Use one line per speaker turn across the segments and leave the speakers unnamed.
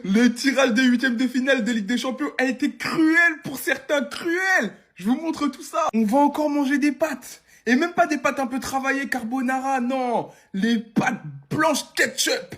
Le tirage de huitième de finale de Ligue des Champions a été cruel pour certains, cruel. Je vous montre tout ça. On va encore manger des pâtes. Et même pas des pâtes un peu travaillées carbonara, non. Les pâtes blanches ketchup.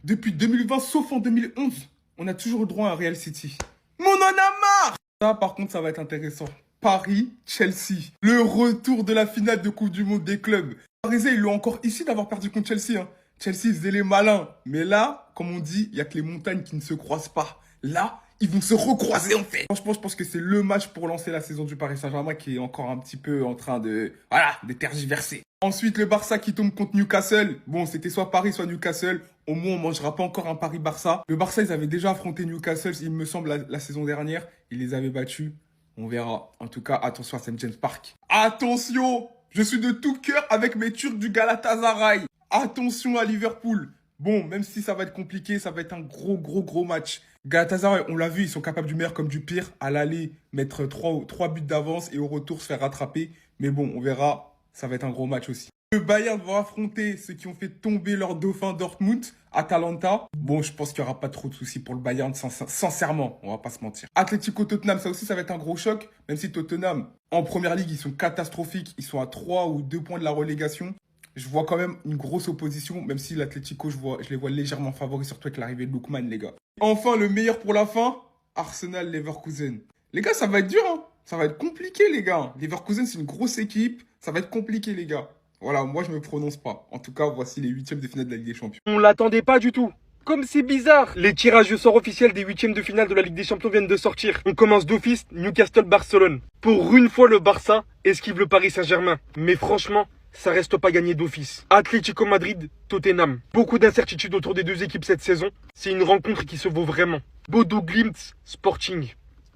Depuis 2020, sauf en 2011, on a toujours le droit à un Real City. Mais on en a marre. Ça, par contre, ça va être intéressant. Paris-Chelsea. Le retour de la finale de Coupe du Monde des clubs. Les Parisiens, ils l'ont encore ici d'avoir perdu contre Chelsea. Hein. Chelsea, ils faisaient les malins. Mais là, comme on dit, il n'y a que les montagnes qui ne se croisent pas. Là, ils vont se recroiser en fait. Franchement, je pense que c'est le match pour lancer la saison du Paris Saint-Germain qui est encore un petit peu en train de... Voilà, de tergiverser. Ensuite, le Barça qui tombe contre Newcastle. Bon, c'était soit Paris, soit Newcastle. Au moins, on mangera pas encore un Paris-Barça. Le Barça, ils avaient déjà affronté Newcastle, il me semble, la saison dernière. Ils les avaient battus. On verra. En tout cas, attention à St. James Park. Attention! Je suis de tout cœur avec mes Turcs du Galatasaray. Attention à Liverpool. Bon, même si ça va être compliqué, ça va être un gros match. Galatasaray, on l'a vu, ils sont capables du meilleur comme du pire. À l'aller, mettre 3 buts d'avance et au retour se faire rattraper. Mais bon, on verra. Ça va être un gros match aussi. Le Bayern va affronter ceux qui ont fait tomber leur dauphin Dortmund, Atalanta. Bon, je pense qu'il n'y aura pas trop de soucis pour le Bayern, sincèrement, on va pas se mentir. Atlético Tottenham, ça aussi, ça va être un gros choc. Même si Tottenham, en première ligue, ils sont catastrophiques. Ils sont à 3 ou 2 points de la relégation. Je vois quand même une grosse opposition, même si l'Atlético, je les vois légèrement favoris, surtout avec l'arrivée de Lookman, les gars. Enfin, le meilleur pour la fin, Arsenal-Leverkusen. Les gars, ça va être dur, hein. Ça va être compliqué, les gars. Leverkusen, c'est une grosse équipe. Ça va être compliqué, les gars. Voilà, moi, je me prononce pas. En tout cas, voici les huitièmes de finale de la Ligue des Champions.
On l'attendait pas du tout. Comme c'est bizarre. Les tirages au sort officiels des huitièmes de finale de la Ligue des Champions viennent de sortir. On commence d'office Newcastle-Barcelone. Pour une fois, le Barça esquive le Paris Saint-Germain. Mais franchement, ça reste pas gagné d'office. Atlético Madrid, Tottenham. Beaucoup d'incertitudes autour des deux équipes cette saison. C'est une rencontre qui se vaut vraiment. Bodo Glimt, Sporting.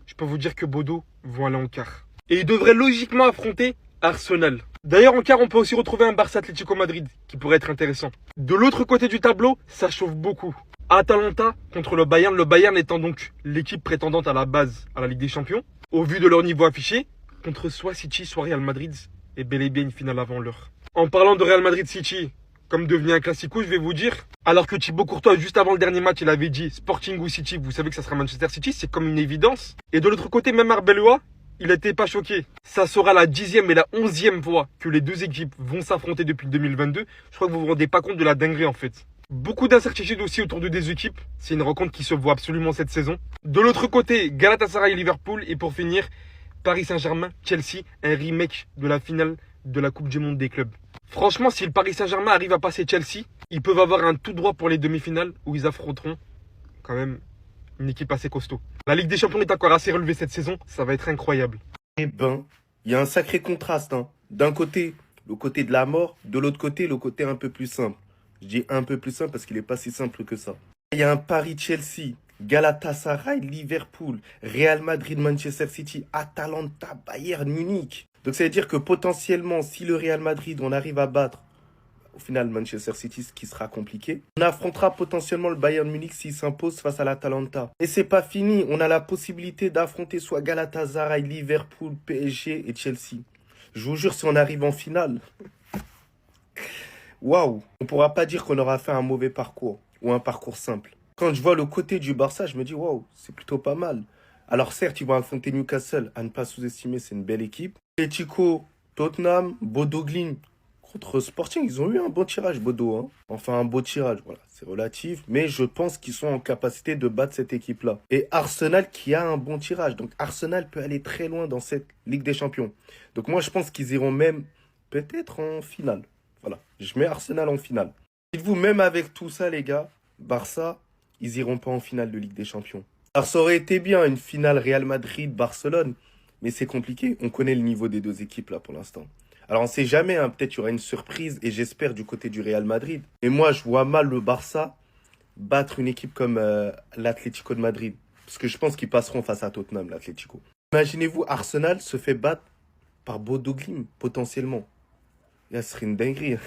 Je peux vous dire que Bodo vont aller en quart. Et ils devraient logiquement affronter Arsenal. D'ailleurs, en quart, on peut aussi retrouver un Barça Atlético Madrid qui pourrait être intéressant. De l'autre côté du tableau, ça chauffe beaucoup. Atalanta contre le Bayern étant donc l'équipe prétendante à la base à la Ligue des Champions. Au vu de leur niveau affiché, contre soit City, soit Real Madrid, et bel et bien une finale avant l'heure. En parlant de Real Madrid-City, comme devenu un classico, je vais vous dire, alors que Thibaut Courtois, juste avant le dernier match, il avait dit Sporting ou City, vous savez que ça sera Manchester City, c'est comme une évidence. Et de l'autre côté, même Arbeloa, il n'était pas choqué. Ça sera la 10e et la 11e fois que les deux équipes vont s'affronter depuis 2022. Je crois que vous vous rendez pas compte de la dinguerie en fait. Beaucoup d'incertitudes aussi autour de deux équipes. C'est une rencontre qui se voit absolument cette saison. De l'autre côté, Galatasaray et Liverpool. Et pour finir, Paris Saint-Germain, Chelsea, un remake de la finale de la Coupe du Monde des clubs. Franchement, si le Paris Saint-Germain arrive à passer Chelsea, ils peuvent avoir un tout droit pour les demi-finales où ils affronteront quand même une équipe assez costaud. La Ligue des Champions est encore assez relevée cette saison, ça va être incroyable.
Eh ben, il y a un sacré contraste. Hein. D'un côté, le côté de la mort, de l'autre côté, le côté un peu plus simple. Je dis un peu plus simple parce qu'il n'est pas si simple que ça. Il y a un Paris-Chelsea, Galatasaray, Liverpool, Real Madrid, Manchester City, Atalanta, Bayern Munich. Donc ça veut dire que potentiellement, si le Real Madrid, on arrive à battre, au final, Manchester City, ce qui sera compliqué. On affrontera potentiellement le Bayern Munich s'il s'impose face à l'Atalanta. Et c'est pas fini. On a la possibilité d'affronter soit Galatasaray, Liverpool, PSG et Chelsea. Je vous jure, si on arrive en finale, waouh, on pourra pas dire qu'on aura fait un mauvais parcours ou un parcours simple. Quand je vois le côté du Barça, je me dis waouh, c'est plutôt pas mal. Alors certes, ils vont affronter Newcastle, à ne pas sous-estimer, c'est une belle équipe. Atletico, Tottenham, Bodo Glimt. Contre Sporting, ils ont eu un bon tirage, Bodo. Hein. Enfin, un beau tirage, voilà, c'est relatif. Mais je pense qu'ils sont en capacité de battre cette équipe-là. Et Arsenal qui a un bon tirage. Donc Arsenal peut aller très loin dans cette Ligue des Champions. Donc moi, je pense qu'ils iront même peut-être en finale. Voilà, je mets Arsenal en finale. Dites-vous, même avec tout ça, les gars, Barça, ils iront pas en finale de Ligue des Champions. Alors ça aurait été bien, une finale Real Madrid-Barcelone. Mais c'est compliqué, on connaît le niveau des deux équipes là pour l'instant. Alors on ne sait jamais, hein, peut-être qu'il y aura une surprise et j'espère du côté du Real Madrid. Et moi je vois mal le Barça battre une équipe comme l'Atlético de Madrid. Parce que je pense qu'ils passeront face à Tottenham, l'Atlético. Imaginez-vous, Arsenal se fait battre par Bodo Glimt, potentiellement. Là, ce serait une dinguerie.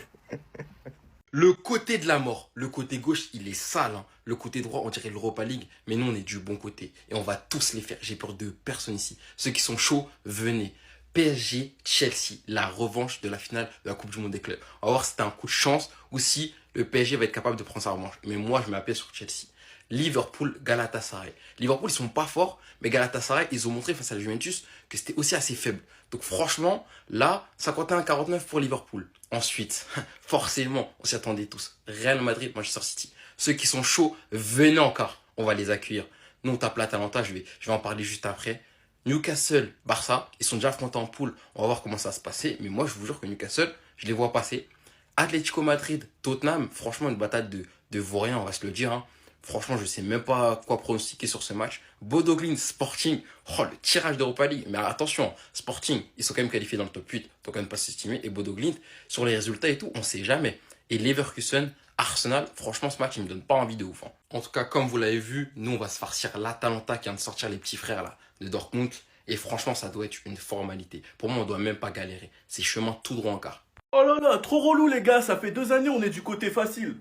Le côté de la mort, le côté gauche, il est sale. Hein. Le côté droit, on dirait l'Europa League. Mais nous, on est du bon côté. Et on va tous les faire. J'ai peur de personne ici. Ceux qui sont chauds, venez. PSG, Chelsea, la revanche de la finale de la Coupe du Monde des clubs. On va voir si c'était un coup de chance ou si le PSG va être capable de prendre sa revanche. Mais moi, je m'appelle sur Chelsea. Liverpool, Galatasaray. Liverpool, ils sont pas forts, mais Galatasaray, ils ont montré face à la Juventus que c'était aussi assez faible. Donc franchement, là, 51-49 pour Liverpool. Ensuite, forcément, on s'y attendait tous. Real Madrid, Manchester City. Ceux qui sont chauds, venez encore. On va les accueillir. Nous, on tape l'Atalanta, je vais en parler juste après. Newcastle, Barça, ils sont déjà affrontés en poule. On va voir comment ça va se passer. Mais moi, je vous jure que Newcastle, je les vois passer. Atlético Madrid, Tottenham, franchement, une bataille de vauriens, on va se le dire. Hein. Franchement, je sais même pas quoi pronostiquer sur ce match. Bodo Glimt, Sporting, oh, le tirage d'Europa League. Mais attention, Sporting, ils sont quand même qualifiés dans le top 8, donc à ne pas s'estimer. Et Bodo Glimt, sur les résultats et tout, on sait jamais. Et Leverkusen, Arsenal, franchement, ce match, il me donne pas envie de ouf. Hein. En tout cas, comme vous l'avez vu, nous, on va se farcir l'Atalanta qui vient de sortir les petits frères là de Dortmund. Et franchement, ça doit être une formalité. Pour moi, on doit même pas galérer. C'est chemin tout droit en quart.
Oh là là, trop relou les gars, ça fait 2 années on est du côté facile.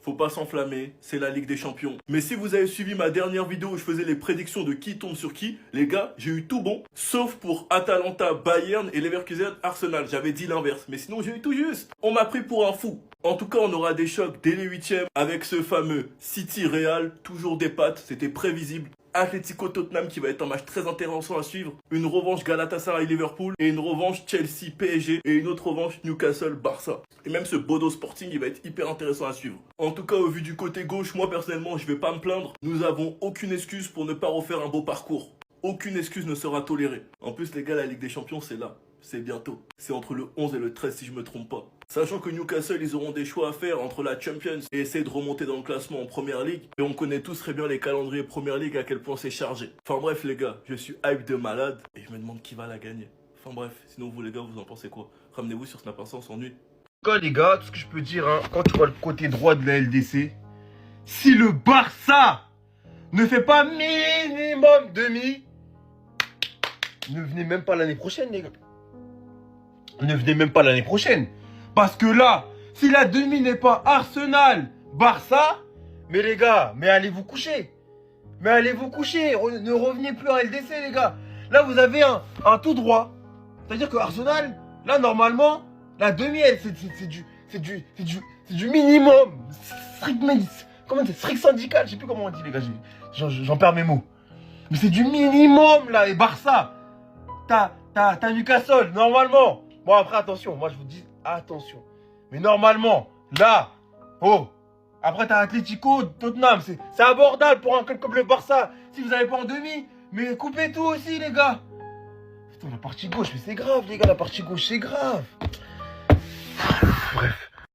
Faut pas s'enflammer, c'est la Ligue des Champions. Mais si vous avez suivi ma dernière vidéo où je faisais les prédictions de qui tombe sur qui, les gars, j'ai eu tout bon, sauf pour Atalanta, Bayern et Leverkusen, Arsenal. J'avais dit l'inverse, mais sinon j'ai eu tout juste. On m'a pris pour un fou. En tout cas, on aura des chocs dès les 8e avec ce fameux City Real, toujours des pattes, c'était prévisible. Atlético Tottenham qui va être un match très intéressant à suivre. Une revanche Galatasaray Liverpool et une revanche Chelsea PSG et une autre revanche Newcastle Barça. Et même ce Bodo Sporting il va être hyper intéressant à suivre. En tout cas au vu du côté gauche, moi personnellement je vais pas me plaindre. Nous avons aucune excuse pour ne pas refaire un beau parcours. Aucune excuse ne sera tolérée. En plus les gars, la Ligue des Champions c'est là. C'est bientôt. C'est entre le 11 et le 13 si je me trompe pas. Sachant que Newcastle, ils auront des choix à faire entre la Champions et essayer de remonter dans le classement en Première Ligue. Et on connaît tous très bien les calendriers Première Ligue, à quel point c'est chargé. Enfin bref les gars, je suis hype de malade et je me demande qui va la gagner. Enfin bref, sinon vous les gars, vous en pensez quoi? Ramenez-vous sur Snap Instant, on s'ennuie.
En tout cas, les gars, tout ce que je peux dire, hein, quand tu vois le côté droit de la LDC, si le Barça ne fait pas minimum demi, ne venez même pas l'année prochaine, les gars. Ne venez même pas l'année prochaine. Parce que là, si la demi n'est pas Arsenal, Barça, mais les gars, mais allez vous coucher. Mais allez vous coucher. Ne revenez plus en LDC, les gars. Là, vous avez un tout droit. C'est-à-dire que Arsenal, là, normalement, la demi, c'est du minimum. Strict syndical. Je sais plus comment on dit, les gars. J'en perds mes mots. Mais c'est du minimum, là. Et Barça, t'as Newcastle, normalement. Bon, après, attention. Moi, je vous dis, attention. Mais normalement, là, oh, après, t'as Atlético, Tottenham. C'est abordable pour un club comme le Barça. Si vous n'allez pas en demi, mais coupez tout aussi, les gars. Putain, la partie gauche, mais c'est grave, les gars. La partie gauche, c'est grave. Bref.